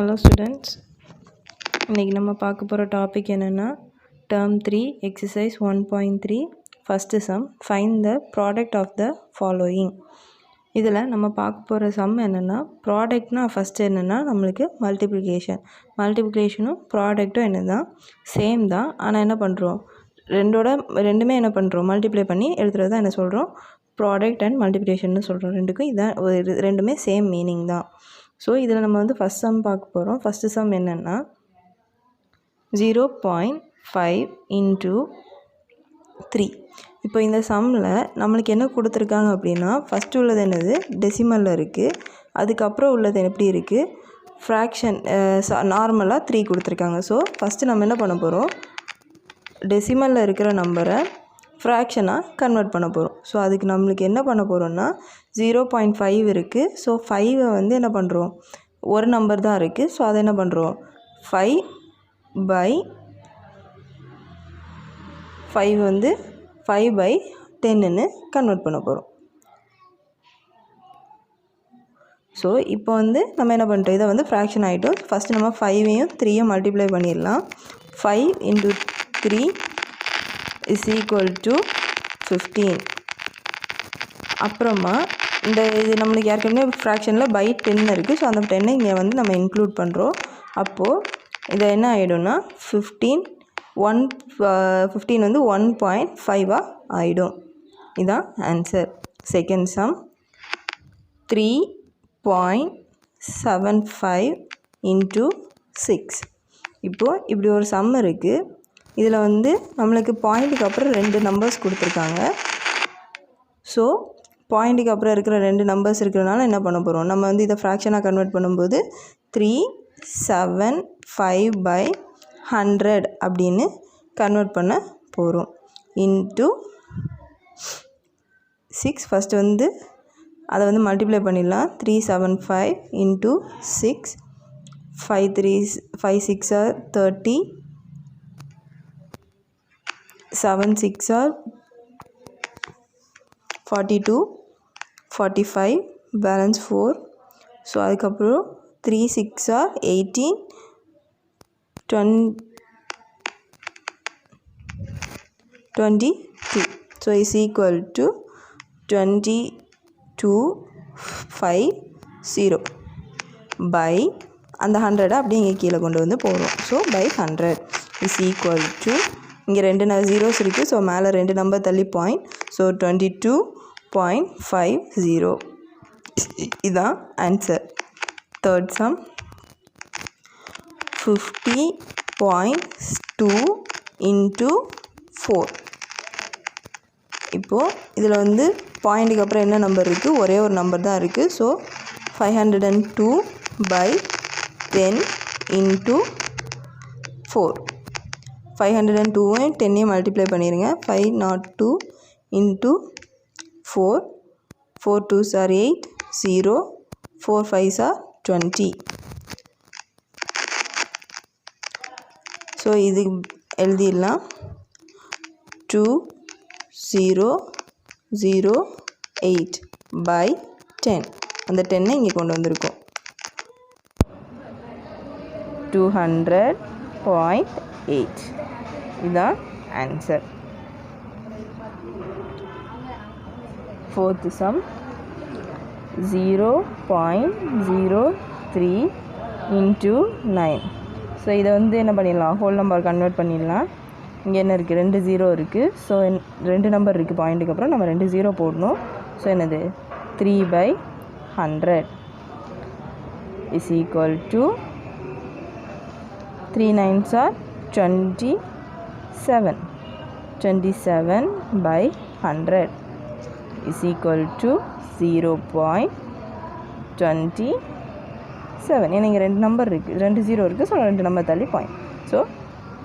Hello students, இன்றைக்கி நம்ம பார்க்க போகிற டாபிக் என்னென்னா term 3 exercise 1.3 first sum find the product of the following. இதில் நம்ம பார்க்க போகிற சம் என்னென்னா ப்ராடக்ட்னா ஃபஸ்ட்டு என்னென்னா நம்மளுக்கு மல்டிப்ளிகேஷனும் ப்ராடக்ட்டும் என்ன தான் சேம் தான். ஆனால் என்ன பண்ணுறோம், ரெண்டுமே என்ன பண்ணுறோம், மல்டிப்ளை பண்ணி எழுதுறது தான் என்ன சொல்கிறோம், ப்ராடக்ட் அண்ட் மல்டிப்ளிகேஷன்னு சொல்கிறோம். ரெண்டுக்கும் இதான் ரெண்டுமே சேம் மீனிங் தான். ஸோ இதில் நம்ம வந்து ஃபஸ்ட் சம் பார்க்க போகிறோம். ஃபஸ்ட்டு சம் என்னென்னா 0.5 into 3. இப்போ இந்த சம்மில் நம்மளுக்கு என்ன கொடுத்துருக்காங்க அப்படின்னா, ஃபஸ்ட்டு உள்ளது என்னது டெசிமலில் இருக்குது, அதுக்கப்புறம் உள்ளது எப்படி இருக்குது ஃப்ராக்ஷன் நார்மலாக 3 கொடுத்துருக்காங்க. ஸோ ஃபஸ்ட்டு நம்ம என்ன பண்ண போகிறோம், டெசிமலில் இருக்கிற நம்பரை ஃப்ராக்ஷனாக கன்வெர்ட் பண்ண போகிறோம். ஸோ அதுக்கு நம்மளுக்கு என்ன பண்ண போகிறோம்னா 0.5 இருக்குது. ஸோ 5 வந்து என்ன பண்ணுறோம், ஒரு நம்பர் தான் இருக்குது. ஸோ அதை என்ன பண்ணுறோம் 5/5 வந்து 5/10ன்னு கன்வெர்ட் பண்ண போகிறோம். ஸோ இப்போ வந்து நம்ம என்ன பண்ணுறோம், இதை வந்து ஃப்ராக்ஷன் ஆகிட்டோம். ஃபஸ்ட்டு நம்ம 5ஐயும் 3ஐயும் மல்டிப்ளை பண்ணிடலாம். 5 into 3 is equal to 15. அப்புறமா இது நம்மளுக்கு ஏற்கனவே ஃப்ராக்ஷனில் by 10 இருக்குது. ஸோ அந்த 10 இங்கே வந்து நம்ம இன்க்ளூட் பண்ணுறோம். அப்போது இதை என்ன ஆகிடும்னா 15 வந்து 1.5 ஆகிடும். இதுதான் ஆன்சர். Second sum 3.75 into 6. இப்போது இப்படி ஒரு சம் இருக்குது. இதில் வந்து நம்மளுக்கு பாயிண்ட்டுக்கு அப்புறம் 2 நம்பர்ஸ் கொடுத்துருக்காங்க. ஸோ பாயிண்ட்டுக்கு அப்புறம் இருக்கிற 2 நம்பர்ஸ் இருக்கிறனால என்ன பண்ண போகிறோம், நம்ம வந்து இதை ஃப்ராக்ஷனாக கன்வெர்ட் பண்ணும்போது 375/100 அப்படின்னு கன்வெர்ட் பண்ண போகிறோம். இன்ட்டு 6 ஃபஸ்ட்டு வந்து அதை வந்து மல்டிப்ளை பண்ணிடலாம். 375 into 6, 5 6 are 30, 7 6 are 42, 45, balance 4. So அதுக்கப்புறம் 3 6 are 18, 22. So is equal to 2250 by அந்த 100 அப்படியே இங்கே கீழே கொண்டு வந்து போகிறோம். So by 100 is equal to, இங்கே 2 ஜீரோஸ் இருக்குது. ஸோ மேலே 2 நம்பர் தள்ளி பாயிண்ட். ஸோ 22.50. இதுதான் ஆன்சர். Third sum 50.2 into 4. இப்போது இதில் வந்து பாயிண்ட்டுக்கு அப்புறம் என்ன நம்பர் இருக்குது, ஒரே ஒரு நம்பர் தான் இருக்குது. So 502/10 into 4. 502 10 மல்டிப்ளை பண்ணிடுங்க. 502 into 4, 4 2s are 8, 0, 4 5s are 20. So இது எழுதிடலாம். 2008/10. அந்த 10 இங்கே கொண்டு வந்திருக்கோம். 200.8. இதுதான் answer. Fourth some 0.03 into 9. So இதை வந்து என்ன பண்ணிடலாம், ஹோல் நம்பர் கன்வெர்ட் பண்ணிடலாம். இங்கே என்ன இருக்குது, 2 0 இருக்குது. ஸோ 2 நம்பர் இருக்குது பாயிண்ட்டுக்கு அப்புறம், நம்ம 2 0 போடணும். ஸோ என்னது 3/100 is equal to 3 9s are 27. 27/100 is equal to 0.27. ஏன்னா இங்கே 2 நம்பர் இருக்குது, 2 0 இருக்குது. ஸோ 2 நம்பர் தள்ளி point. So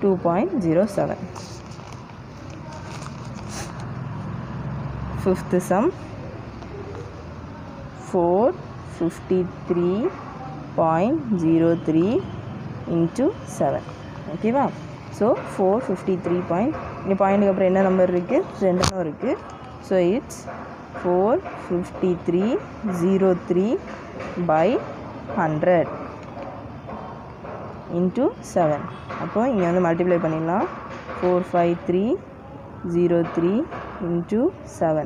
2.07. Fifth some 453.03 into 7. ஓகேவா? ஸோ 453 இங்கே பாயிண்ட்டுக்கு அப்புறம் என்ன நம்பர் இருக்குது, 2 நம்பர் இருக்குது. So it's 453/03 by 100 into 7. அப்போது இங்கே வந்து மல்டிப்ளை பண்ணிடலாம். 45303 இன்ட்டு 7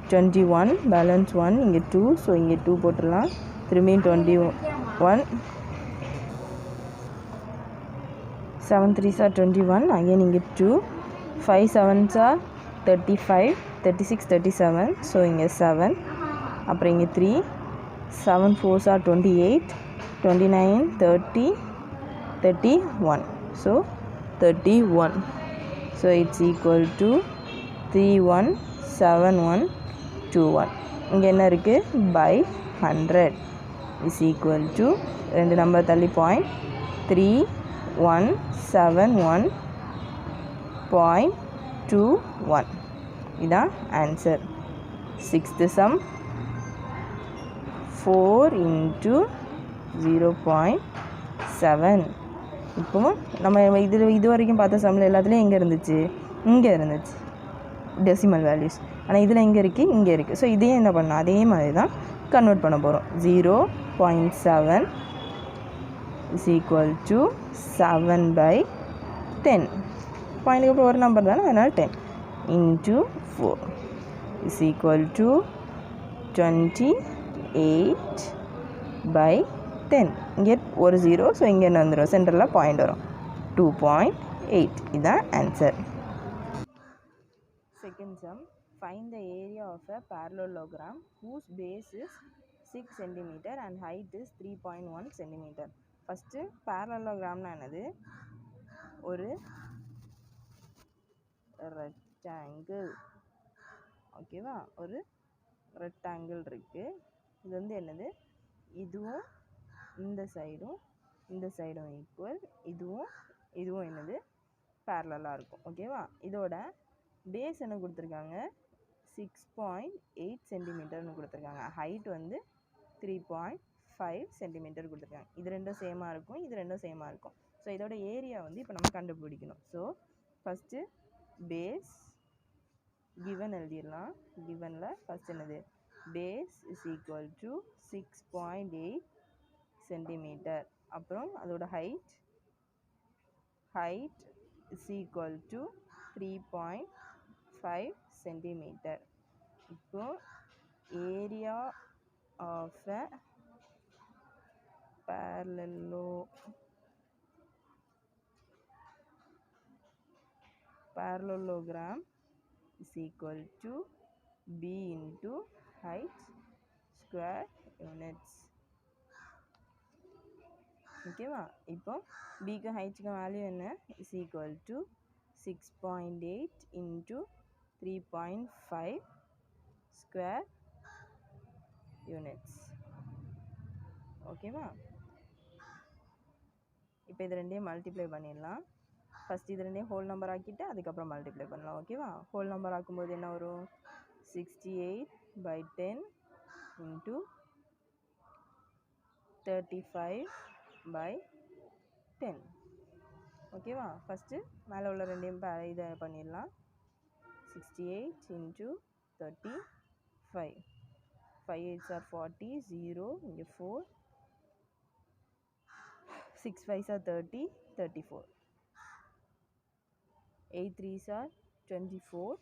21, பேலன்ஸ் 1, இங்கே 2, ஸோ இங்கே 2 போட்டுடலாம். திரும்பியும் 21, 7 3s are 21, again இங்கே 2, 5 7s are 35, 36 37, ஸோ இங்கே 7, அப்புறம் இங்கே 3, 7 4s are 28, 29 30, 31, so 31, so it's equal to 317121. இங்கே என்ன இருக்குது? by 100 is equal to 2 number தள்ளி பாயிண்ட் 3171.21. இதான் ஆன்சர். 6th sum 4 into 0.7. இப்போ நம்ம இது வரைக்கும் பார்த்த சம்மில் எல்லாத்துலேயும் எங்கே இருந்துச்சு? இங்கே இருந்துச்சு டெசிமல் வேல்யூஸ். ஆனால் இதில் எங்கே இருக்குது? இங்கே இருக்குது. ஸோ இதையே என்ன பண்ணணும்? அதே மாதிரி தான் கன்வெர்ட் பண்ண போகிறோம். 0.7 is equal to 7/10. பாயிண்ட்டுக்கு அப்புறம் ஒரு நம்பர் தானே, அதனால் 10 into 4 is equal to 28/10. இங்கே ஒரு 0, ஸோ இங்கே என்ன வந்துடும்? சென்டரில் பாயிண்ட் வரும். 2.8. இதுதான் answer. Second sum, find the area of a parallelogram whose base is 6 cm and height is 3.1 cm. First parallelogramனா என்னது? ஒரு ரெக்டாங்கிள், ஓகேவா? ஒரு ரெக்டாங்கிள் இருக்குது. இது வந்து என்னது? இதுவும் இந்த சைடும் ஈக்குவல், இதுவும் என்னது? பேரலாக இருக்கும், ஓகேவா? இதோட பேஸ் என்ன கொடுத்துருக்காங்க? 6.8 சென்டிமீட்டர்னு கொடுத்துருக்காங்க. ஹைட் வந்து 3.5 சென்டிமீட்டர் கொடுத்துருக்காங்க. இது ரெண்டும் சேமாக இருக்கும், இது ரெண்டும் சேமாக இருக்கும். ஸோ இதோட ஏரியா வந்து இப்போ நம்ம கண்டுபிடிக்கணும். ஸோ ஃபஸ்ட்டு பேஸ் கிவன் எழுதிடலாம். கிவனில் ஃபஸ்ட் என்னது? Base is equal to 6.8 centimetre. அப்புறம் அதோட height is equal to 3.5 centimetre. இப்போ area of a parallelogram is equal to b into height square units. ஓகேவா? இப்போ பிக்கு ஹைட்க்கு வேல்யூ என்ன? Is equal to 6.8 into 3.5 square units. ஓகேவா? இப்போ இது ரெண்டையும் மல்டிப்ளை பண்ணிடலாம். ஃபஸ்ட் இது ரெண்டையும் ஹோல் நம்பர் ஆக்கிட்டு அதுக்கப்புறம் மல்டிப்ளை பண்ணலாம், ஓகேவா? ஹோல் நம்பர் ஆக்கும்போது என்ன வரும்? 68/10 இன்ட்டு 35/10. ஓகேவா? ஃபஸ்ட்டு மேலே உள்ள ரெண்டையும் இதை பண்ணிடலாம். 68 இன்ட்டு 35, 5 8s are 40, 0, இங்கே 4, 6 5s are 30, 34, 8 3s are 24,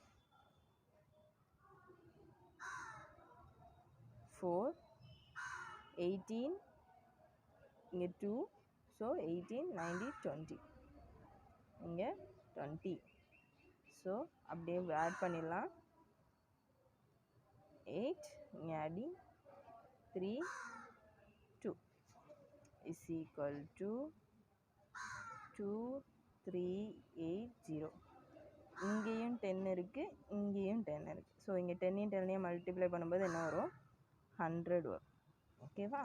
4, 18, இங்கே 2, ஸோ 18 90 20, இங்கே 20. ஸோ அப்படியே ஆட் பண்ணிடலாம். 8 இங்கே ஆடிங் 3 2 இஸ் ஈக்குவல் டு 2380. இங்கேயும் 10 இருக்குது, இங்கேயும் 10 இருக்குது. ஸோ இங்கே 10 10 மல்டிப்ளை பண்ணும்போது என்ன வரும்? 100 வரும், ஓகேவா?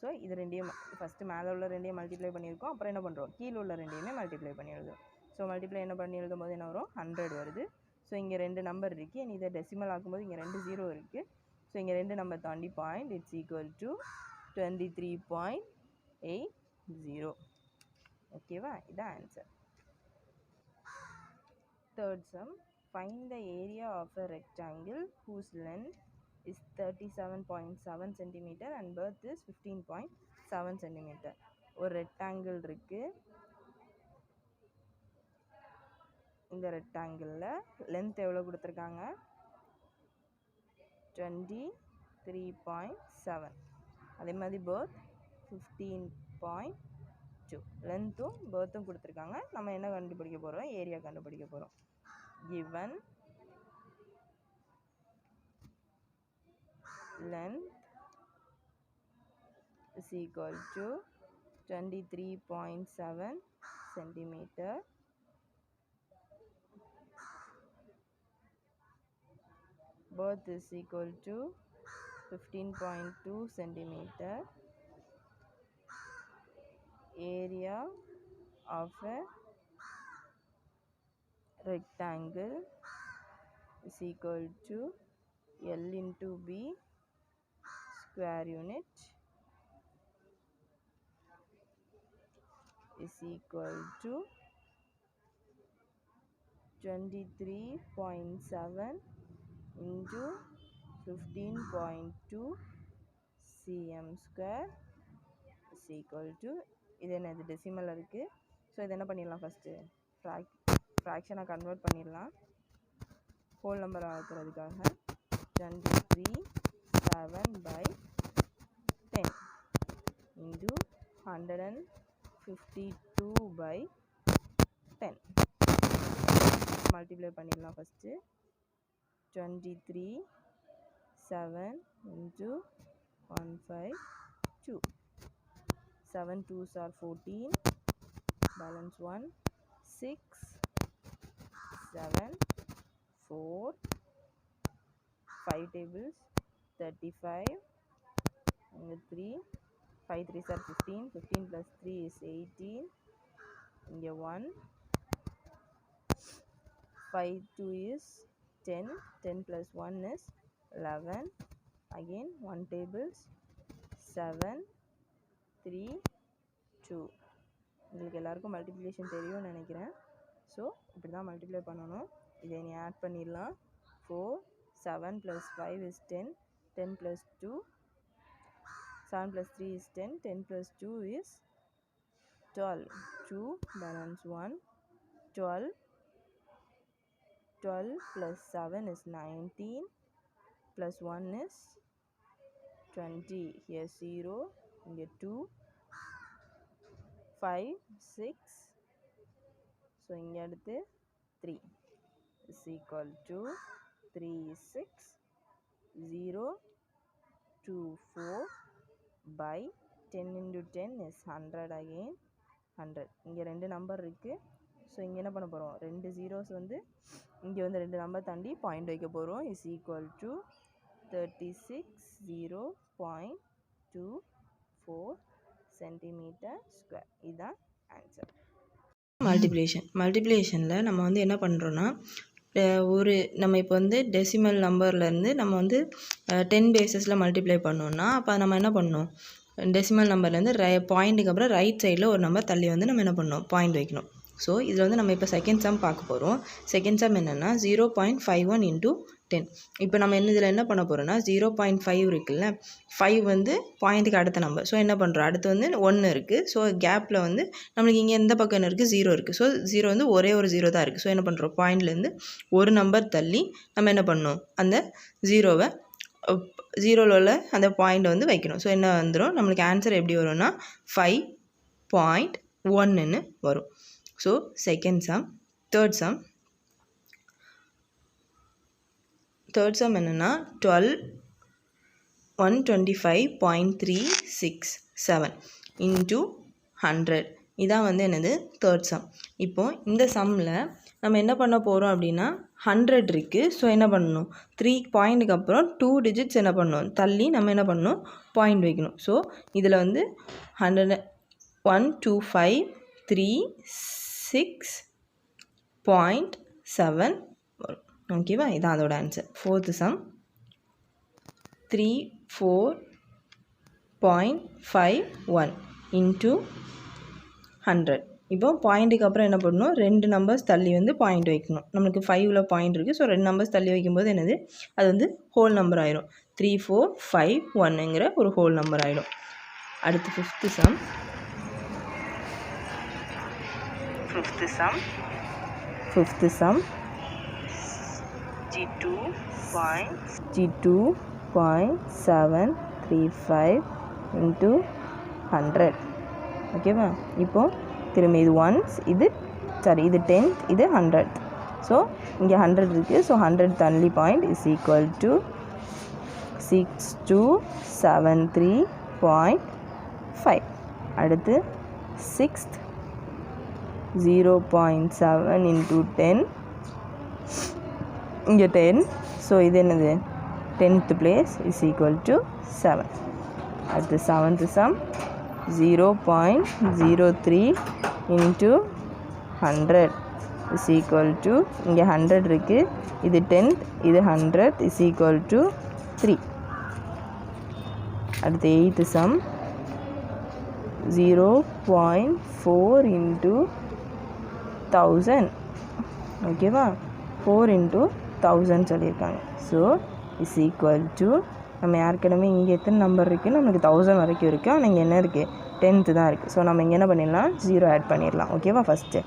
ஸோ இது ரெண்டையும் ஃபஸ்ட்டு மேலே உள்ள ரெண்டையும் மல்டிப்ளை பண்ணியிருக்கோம். அப்புறம் என்ன பண்ணுறோம்? கீழே உள்ள ரெண்டையுமே மல்டிப்ளை பண்ணி எழுதும். ஸோ மல்டிப்ளை என்ன பண்ணி எழுதும் போது என்ன வரும்? 100 வருது. ஸோ இங்கே 2 நம்பர் இருக்குது. இதை டெசிமல் ஆக்கும்போது இங்கே 2 0 இருக்குது. ஸோ இங்கே 2 நம்பர் தாண்டி பாயிண்ட், இட்ஸ் ஈக்குவல் டு 23.80. ஓகேவா? இதான் answer. Third sum, find the area of a rectangle whose length is 37.7 cm and breadth is 15.7 7 centimetre. ஒரு ரெக்டாங்கிள் இருக்குது. இந்த ரெக்டாங்கிளில் லென்த் எவ்வளோ கொடுத்துருக்காங்க? 23.7. அதே மாதிரி பர்த் 15.2. லென்த்தும் பர்த்தும் கொடுத்துருக்காங்க. நம்ம என்ன கண்டுபிடிக்க போகிறோம்? ஏரியா கண்டுபிடிக்க போகிறோம். given length is equal to 23.7 centimeter, birth is equal to 15.2 centimeter, area of a rectangle is equal to L into B square unit is equal to 23.7 into 15.2 cm square is equal to, இது என்னது decimal இருக்குது. So இது என்ன பண்ணிடலாம்? First ஃப்ராக்ஷனை convert பண்ணிடலாம் whole number ஆக்குறதுக்காக. 23/7/10 into 152/10 multiply பண்ணிடலாம். First 23/7 into 152. 7 2s are 14, balance 1, 6, 7, 4, 5 tables, 35, and 3, 5 3s are 15, 15 plus 3 is 18, and 1, 5 2 is 10, 10 plus 1 is 11, again 1 tables, 7 3 2. உங்களுக்கு எல்லாருக்கும் மல்டிப்ளிகேஷன் தெரியும்னு நினைக்கிறேன். ஸோ இப்படி தான் மல்டிப்ளை பண்ணணும். இதை நீ ஆட் பண்ணிடலாம். 4 7 plus 5 is 10, 10 plus 2, 7 plus 3 is 10, 10 plus 2 is 12, 2 balance 1, 12, 12 plus 7 is 19, plus 1 is 20, here 0, here 2, 5 6, so இங்கே அடுத்து 3 is equal to 3 6 0 2 4 by 10 into 10 is 100, again 100. இங்கே ரெண்டு நம்பர் இருக்குது. ஸோ இங்கே என்ன பண்ண போகிறோம்? ரெண்டு ஜீரோஸ் வந்து இங்கே வந்து ரெண்டு நம்பர் தாண்டி பாயிண்ட் வைக்க போகிறோம். Is equal to 36.0.24 centimetre square. இதுதான் ஆன்சர். மல்டிப்ளிகேஷனில் நம்ம வந்து என்ன பண்ணுறோன்னா, நம்ம இப்போ வந்து டெசிமல் நம்பர்லேருந்து நம்ம வந்து 10 பேஸஸில் மல்டிப்ளை பண்ணோன்னா, அப்போ நம்ம என்ன பண்ணணும்? டெசிமல் நம்பர்லேருந்து பாயிண்ட்டுக்கு அப்புறம் ரைட் சைடில் ஒரு நம்பர் தள்ளி வந்து நம்ம என்ன பண்ணணும்? பாயிண்ட் வைக்கணும். ஸோ இதில் வந்து நம்ம இப்போ செகண்ட் சம் பார்க்க போகிறோம். செகண்ட் சம் என்னென்னா 0.51 into 10. இப்போ நம்ம இதில் என்ன பண்ண போகிறோன்னா 0.5 இருக்குல்ல, 5 வந்து பாயிண்ட்டுக்கு அடுத்த நம்பர். ஸோ என்ன பண்ணுறோம்? அடுத்து வந்து 1 இருக்குது. ஸோ கேப்பில் வந்து நம்மளுக்கு இங்கே எந்த பக்கம் என்ன இருக்குது? 0 இருக்குது. ஸோ 0 வந்து ஒரே ஒரு 0 தான் இருக்குது. ஸோ என்ன பண்ணுறோம்? பாயிண்ட்லேருந்து ஒரு நம்பர் தள்ளி நம்ம என்ன பண்ணணும்? அந்த 0வை 0வில் உள்ள அந்த பாயிண்ட்டை வந்து வைக்கணும். ஸோ என்ன வந்துடும்? நம்மளுக்கு ஆன்சர் எப்படி வரும்னா 5.1ன்னு வரும். So second sum. Third sum என்னென்னா 125.367 into 100. இதான் வந்து என்னது? Third sum. இப்போது இந்த சம்மில் நம்ம என்ன பண்ண போகிறோம் அப்படின்னா 100 இருக்குது. ஸோ என்ன பண்ணணும்? 3 பாயிண்ட்டுக்கு அப்புறம் 2 டிஜிட்ஸ் என்ன பண்ணணும்? தள்ளி நம்ம என்ன பண்ணணும்? பாயிண்ட் வைக்கணும். ஸோ இதில் வந்து 125.36.7 வரும். ஓகேவா? இதான் அதோட ஆன்சர். Fourth some 34.51 into 100. இப்போ பாயிண்ட்டுக்கு அப்புறம் என்ன பண்ணணும்? 2 நம்பர்ஸ் தள்ளி வந்து பாயிண்ட் வைக்கணும். நம்மளுக்கு 5ல் பாயிண்ட் இருக்குது. ஸோ 2 நம்பர்ஸ் தள்ளி வைக்கும்போது என்னது? அது வந்து ஹோல் நம்பர் ஆயிரும். 3451ங்கிற ஒரு ஹோல் நம்பர் ஆயிடும். அடுத்து ஃபிஃப்த்து சம். G2.735 into 100. ஓகேவா? இப்போது திரும்ப இது ஒன்ஸ், இது 10th, இது 100th. ஸோ இங்கே 100 இருக்குது. So 100th only point is equal to 6273.5. அடுத்து 6th 0.7 into 10, இங்கே 10. ஸோ இது என்னது? 10th place is equal to 7. அடுத்து 7th sum 0.03 into 100 is equal to, இங்கே 100 இருக்குது, இது 10th, இது 100th is equal to 3. அடுத்து 8th sum 0.4 into 1000. ஓகேவா? 4 into 1000 சொல்லியிருக்காங்க. ஸோ இஸ் ஈக்குவல் டு, நம்ம ஏற்கனவே இங்கே எத்தனை நம்பர் இருக்குது? நமக்கு 1000 வரைக்கும் இருக்குது. ஆனால் இங்கே என்ன இருக்குது? 10th தான் இருக்குது. ஸோ நம்ம இங்கே என்ன பண்ணிடலாம்? 0 ஆட் பண்ணிடலாம். ஓகேவா? ஃபஸ்ட்டு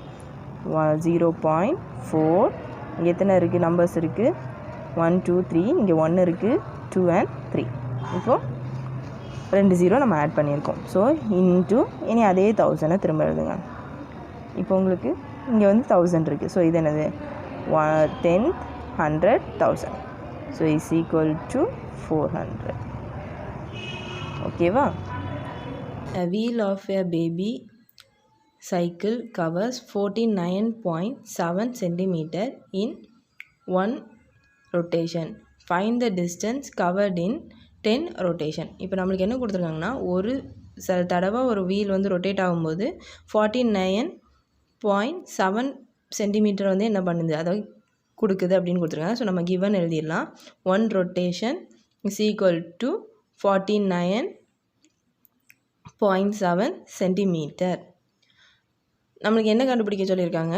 0.4, இங்கே எத்தனை இருக்குது? நம்பர்ஸ் இருக்குது 1 2 3, இங்கே 1 இருக்குது, 2 and 3. இப்போது 2 0 நம்ம ஆட் பண்ணியிருக்கோம். ஸோ இன்ட்டு இனி அதே 1000 திரும்ப எழுதுங்க. இப்போ உங்களுக்கு இங்கே வந்து 1000 இருக்குது. ஸோ இது என்னது? 10th 100 1000. So is equal to 400. ஓகேவா? A wheel of a baby cycle covers 49.7 cm in one rotation. Find the distance covered in 10 rotation. இப்போ நம்மளுக்கு என்ன கொடுத்துருக்காங்கன்னா, ஒரு தடவை ஒரு வீல் வந்து ரொட்டேட் ஆகும்போது 49.7 சென்டிமீட்டர் வந்து என்ன பண்ணுது, அதாவது கொடுக்குது அப்படின்னு கொடுத்துருக்காங்க. ஸோ நம்ம கிவன் எழுதிடலாம். 1 rotation is equal to 49.7 centimetre. நம்மளுக்கு என்ன கண்டுபிடிக்க சொல்லியிருக்காங்க?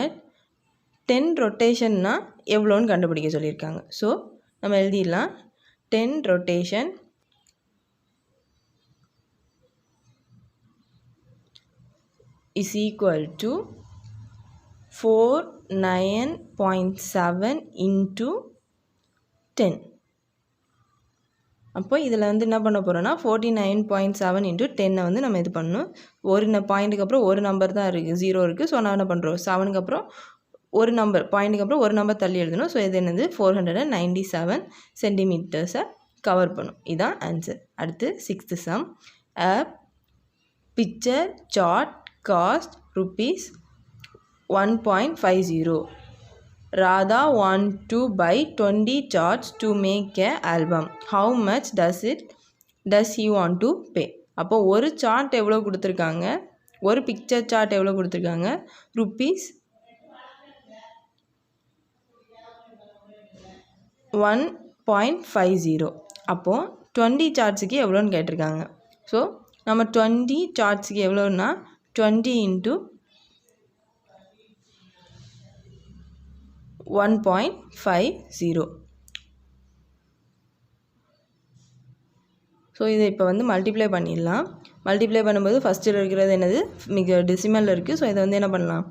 10 ரொட்டேஷன்னா எவ்வளோன்னு கண்டுபிடிக்க சொல்லியிருக்காங்க. ஸோ நம்ம எழுதிடலாம். 10 rotation is equal to 49.7 into 10. அப்போ இதில் வந்து என்ன பண்ண போகிறோன்னா 49.7 into 10 வந்து நம்ம இது பண்ணணும். ஒரு பாயிண்ட்டுக்கு அப்புறம் ஒரு நம்பர் தான் இருக்குது, 0 இருக்குது. ஸோ நான் என்ன பண்ணுறோம்? 7க்கு அப்புறம் ஒரு நம்பர், பாயிண்ட்டுக்கு அப்புறம் ஒரு நம்பர் தள்ளி எழுதணும். ஸோ இது என்னது? 497 சென்டிமீட்டர்ஸை கவர் பண்ணும். இதுதான் ஆன்சர். அடுத்து 6th sum. A picture chart cost rupees 1.50. Radha want to buy 20 charts to make a album. How much does he want to pay? அப்போ ஒரு சார்ட் எவ்வளோ கொடுத்துருக்காங்க? ஒரு பிக்சர் சார்ட் எவ்வளோ கொடுத்துருக்காங்க? rupees 1.50. அப்போது 20 சார்ட்ஸுக்கு எவ்வளோன்னு கேட்டிருக்காங்க. ஸோ நம்ம 20 சார்ட்ஸுக்கு எவ்வளோன்னா 20 into 1.50. ஸோ இதை இப்போ வந்து மல்டிப்ளை பண்ணிடலாம். மல்டிப்ளை பண்ணும்போது ஃபஸ்ட்டில் இருக்கிறது என்னது? மிக டெசிமலில் இருக்குது. ஸோ இதை வந்து என்ன பண்ணலாம்?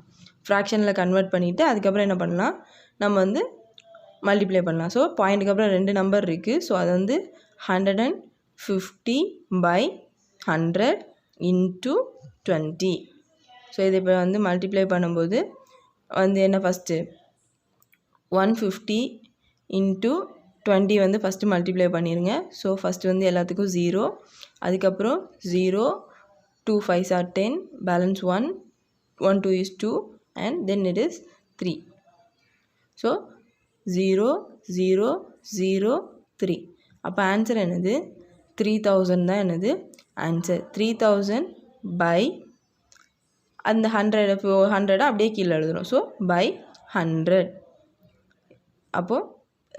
ஃப்ராக்ஷனில் கன்வெர்ட் பண்ணிவிட்டு அதுக்கப்புறம் என்ன பண்ணலாம்? நம்ம வந்து மல்டிப்ளை பண்ணலாம். ஸோ பாயிண்ட்டுக்கு அப்புறம் 2 நம்பர் இருக்குது. ஸோ அது வந்து 150/100 into 20. ஸோ இதை இப்போ வந்து மல்டிப்ளை பண்ணும்போது வந்து என்ன? ஃபஸ்ட்டு 150 into 20 வந்து ஃபஸ்ட்டு மல்டிப்ளை பண்ணிடுங்க. ஸோ ஃபஸ்ட்டு வந்து எல்லாத்துக்கும் 0, அதுக்கப்புறம் 0, 2 5s are 10, balance 1, 1 2 is 2 and then it is 3. So 0 0 0 3. அப்போ ஆன்சர் என்னது? 3000 தான் என்னது ஆன்சர். 3000 by அந்த 100 அப்படியே கீழே எழுதணும். So by 100. அப்போது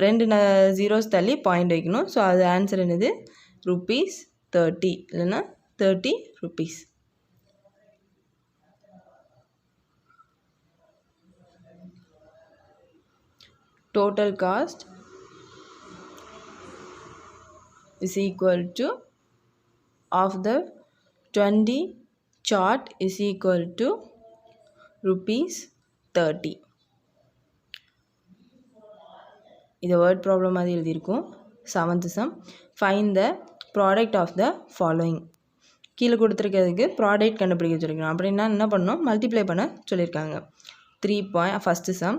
2 zeros தள்ளி பாயிண்ட் வைக்கணும். ஸோ அது ஆன்சர் என்னது? ₹30 இல்லைன்னா 30 rupees. Total cost is equal to of the 20 chart is equal to rupees 30. இது வேர்ட் ப்ராப்ளம் மாதிரி எழுதியிருக்கும். 7th sum, find the product of the following. கீழே கொடுத்துருக்கிறதுக்கு ப்ராடக்ட் கண்டுபிடிக்க சொல்லியிருக்காங்க. அப்படின்னா என்ன பண்ணணும், மல்டிப்ளை பண்ண சொல்லியிருக்காங்க. ஃபஸ்ட்டு சம்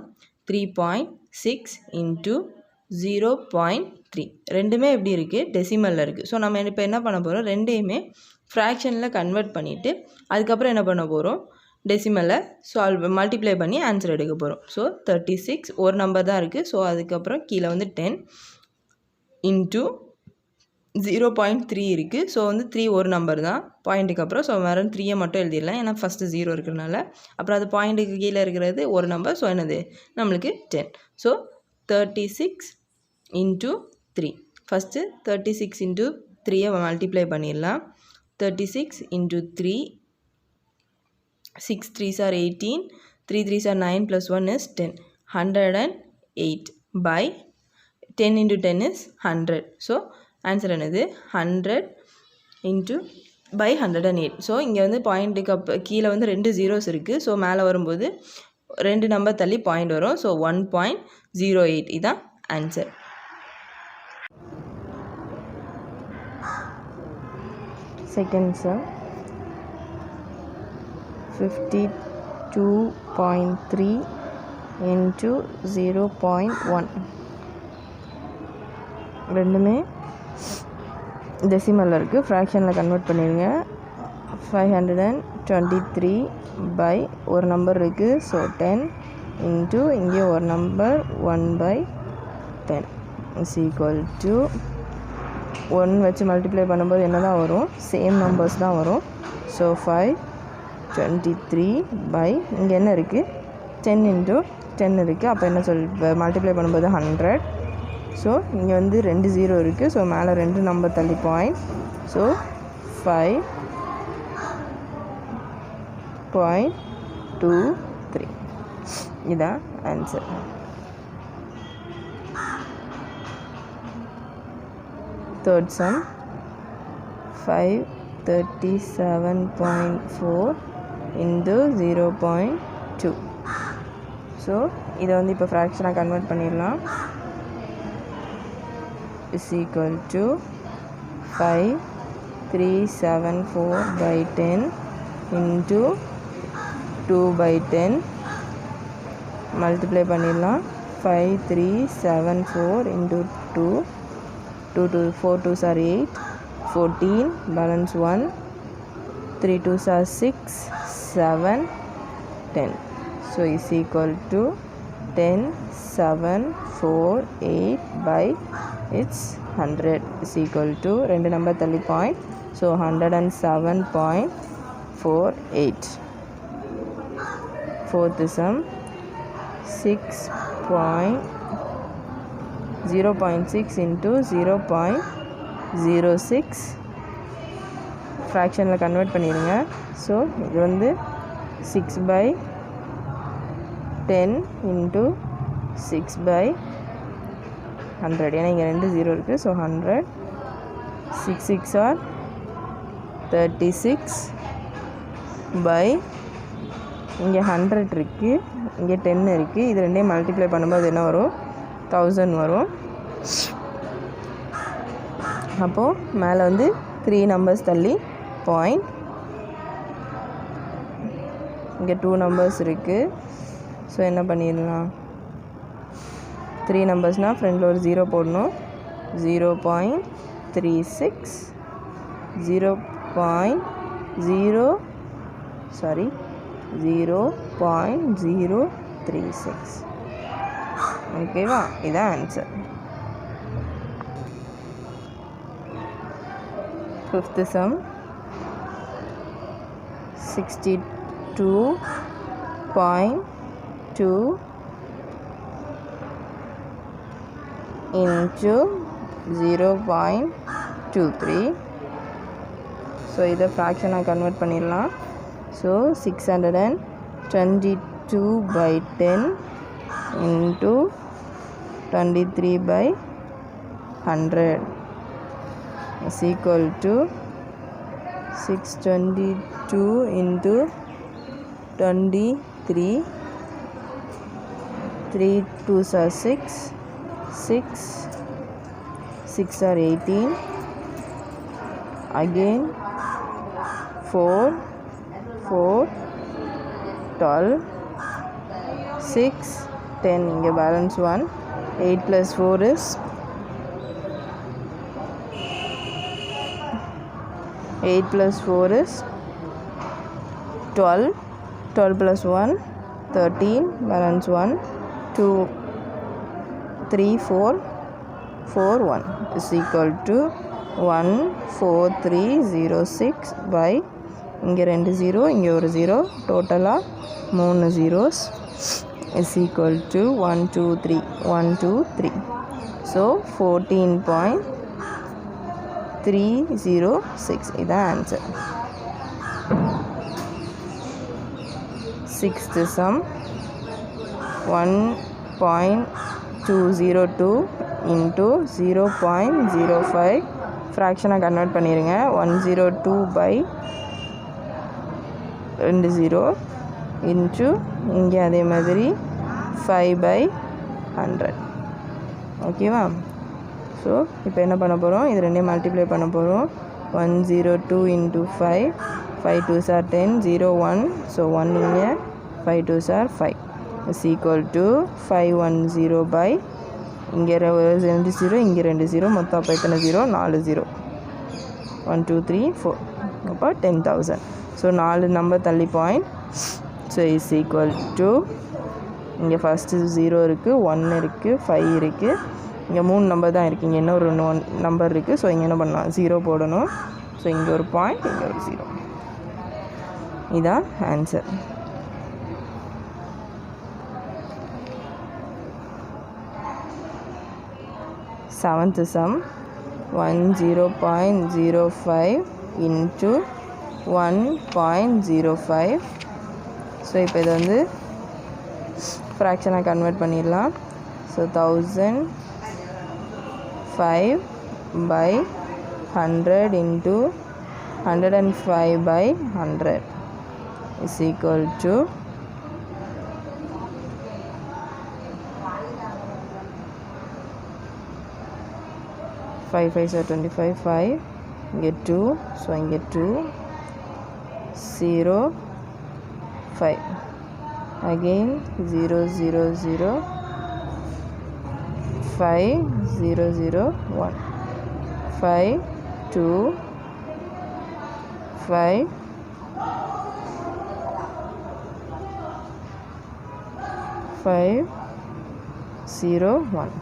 3.6 இன்ட்டு 0.3 ரெண்டுமே எப்படி இருக்குது, டெசிமலில் இருக்குது. ஸோ நம்ம இப்போ என்ன பண்ண போகிறோம், ரெண்டையுமே ஃப்ராக்ஷனில் கன்வெர்ட் பண்ணிவிட்டு அதுக்கப்புறம் என்ன பண்ண போகிறோம், டெசிமலை மல்டிப்ளை பண்ணி ஆன்சர் எடுக்க போகிறோம். ஸோ 36 ஒரு நம்பர் தான் இருக்குது. ஸோ அதுக்கப்புறம் கீழே வந்து 10 இன்ட்டு 0.3 இருக்குது. ஸோ வந்து 3 ஒரு நம்பர் தான் பாயிண்ட்டுக்கு அப்புறம். ஸோ வேறு 3 மட்டும் எழுதிடலாம், ஏன்னா ஃபஸ்ட்டு 0 இருக்கிறனால. அப்புறம் அது பாயிண்ட்டுக்கு கீழே இருக்கிறது ஒரு நம்பர். ஸோ என்னது நம்மளுக்கு 10. So 36 into 3. First 36 into 3 multiply பண்ணிடலாம். 36 into 3, 6 3s are 18, 3 3s are 9 plus 1 is 10. 108 by 10 into 10 is 100. So answer என்னது 100 இன்ட்டு by 108. ஸோ இங்கே வந்து பாயிண்ட்டுக்கு கீழே வந்து 2 zeros இருக்குது. ஸோ மேலே வரும்போது 2 நம்பர் தள்ளி பாயிண்ட் வரும். ஸோ 1.08 இதுதான் ஆன்சர். செகண்ட் சம் 52.3 into 0.1 ரெண்டுமே டெசிமலில் இருக்குது. ஃப்ராக்ஷனில் கன்வெர்ட் பண்ணிடுங்க. 523 by ஒரு நம்பர் இருக்குது. ஸோ 10 இன்ட்டு இங்கே ஒரு நம்பர் 1/10 இஸ் ஈக்குவல் டு 1 வச்சு மல்டிப்ளை பண்ணும்போது என்ன தான் வரும், சேம் நம்பர்ஸ் தான் வரும். ஸோ 523 by இங்கே என்ன இருக்குது, 10 இன்ட்டு 10 இருக்குது. அப்போ என்ன மல்டிப்ளை பண்ணும்போது 100. ஸோ இங்கே வந்து 2 0 இருக்குது. ஸோ மேலே 2 நம்பர் தள்ளி பாயிண்ட். ஸோ 5.23 இதான் answer. Third sum 537.4 into 0.2. So இதை வந்து இப்போ ஃப்ராக்ஷனாக கன்வெர்ட் பண்ணிடலாம். is equal to 5374 by 10 into 2/10 multiply பண்ணிடலாம். 5374 into 2, 4 2s are 8, 14 balance 1, 3 2s are 6, 7, 10. So is equal to 10 7 4 8 by it's 100 is equal to 2 number tally point. So 107.48. Fourth sum 0.6 into 0.06 fraction convert பண்ணிடுங்க. So இது வந்து 6/10 into 6/100 ஏன்னா இங்கே 2 0 இருக்குது. So 100 6 6 are 36 by இங்கே 100 இருக்குது, இங்கே 10 இருக்குது. இது ரெண்டையும் மல்டிப்ளை பண்ணும்போது என்ன வரும், 1000 வரும். அப்போது மேலே வந்து 3 நம்பர்ஸ் தள்ளி பாயிண்ட், இங்கே 2 நம்பர்ஸ் இருக்குது. ஸோ என்ன பண்ணிடலாம், 3 நம்பர்ஸ்னால் ஃப்ரெண்டில் ஒரு 0 போடணும். 0.36 0.036 ஓகேவா, இதான் answer. Fifth some 62.2 into 0.23. So இதை ஃப்ராக்ஷனாக கன்வெர்ட் பண்ணிடலாம். So 622/10 into 23/100 is equal to 622 into 23, 3 2s are 6, 6 are 18, again 4 12, 6 10, இங்கே balance 1, 8 plus 4 is 8 plus 4 is 12, 12 plus 1 13, balance 1, 2 3 4 4 1 is equal to 14306 by இங்கே 2 0, இங்கே ஒரு 0, டோட்டலாக 3 zeros is equal to 1 2 3 1 2 3. So 14.306 இதான் answer. Sixth sum 1.202 into 0.05 ஃப்ராக்ஷனாக convert பண்ணிடுங்க. 102 by 2 0 into இங்கே அதே மாதிரி 5 by 100. ஓகேவா? ஸோ இப்போ என்ன பண்ண போகிறோம், இது ரெண்டையும் மல்டிப்ளை பண்ண போகிறோம். 102 into 5, 5 2s are 10, 0 1, ஸோ 1 இங்கே 5 2s are 5 is equal to 510 by இங்கே 2 0, இங்கே 2 0, மொத்தம் அப்போ எத்தனை 0, 4 0, 1 2 3 4, அப்போ 10,000. ஸோ 4 நம்பர் தள்ளி point. So is equal to இங்கே ஃபஸ்ட்டு 0 இருக்குது, 1 இருக்குது, 5 இருக்குது, இங்கே 3 நம்பர் தான் இருக்குது, இங்கே என்ன ஒரு 1 நம்பர் இருக்குது. ஸோ இங்கே என்ன பண்ணலாம், 0 போடணும். ஸோ இங்கே ஒரு பாயிண்ட், இங்கே ஒரு 0. இதான் answer. Seventh some 10.05 into 1.05. So இப்போ இதை வந்து ஃப்ராக்ஷனாக கன்வெர்ட் பண்ணிடலாம். So 1005 by 100 into 105 by 100 is equal to 5 5 are 25, 5 get 2, so I get 2 0 5, again 0 0 0 5 0 0 1 5 2 5 5 0 1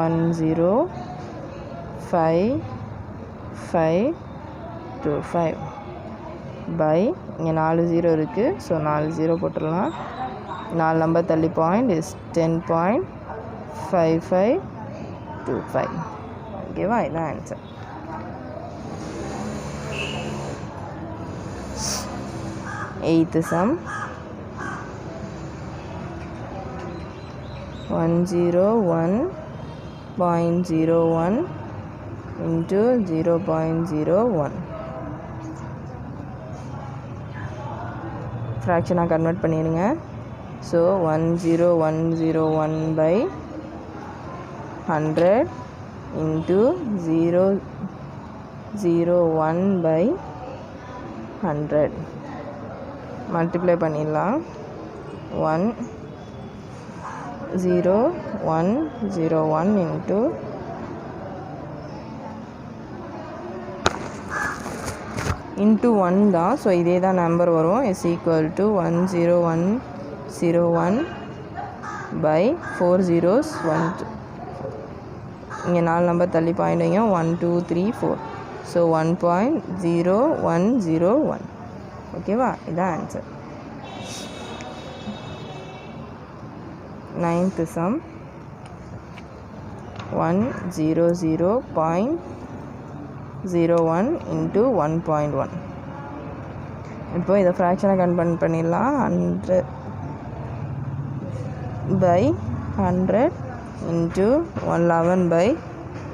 1 0 5 5 2 5 by இங்கே 4 0 இருக்குது. ஸோ 4 0 போட்டுடலாம். 4 நம்பர் தள்ளி பாயிண்ட் இஸ் 10.5525. ஓகேவா? இதான் ஆன்சர். எய்த்து சம் 101.01 into 0.01 ஃப்ராக்ஷனாக கன்வெர்ட் பண்ணிடுங்க. So 10101 by 100 into 001 by 100 multiply பண்ணிடலாம். 10101 into இன்ட்டு 1 தான். ஸோ இதே தான் நம்பர் வரும். Is equal to 10101 by 4 zeros 1 2. இங்கே 4 நம்பர் தள்ளி பாயிண்ட் வைங்க. 1 2 3 4. ஸோ 1.0101. ஓகேவா? இதான் ஆன்சர். Ninth some 100.01 into 1.1. இப்போ இதை ஃப்ராக்ஷனை கன்வெர்ட் பண்ணிடலாம். 100 by 100 into 11 by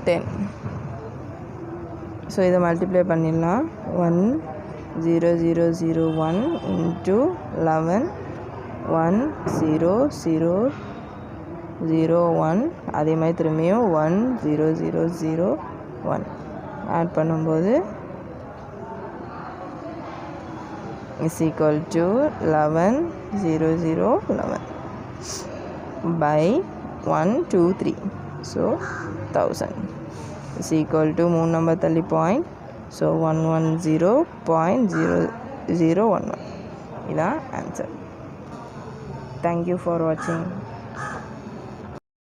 10. ஸோ இதை மல்டிப்ளை பண்ணிடலாம். 10001 இன்ட்டு 11 10001 அதே மாதிரி திரும்பியும் 10001 ஆட் பண்ணும்போது is equal to 11,0011 by 1 2 3. So 1000 is equal to 3 number தள்ளி பாயிண்ட். ஸோ 110.0011 இதான் ஆன்சர். தேங்க்யூ ஃபார் வாட்சிங்.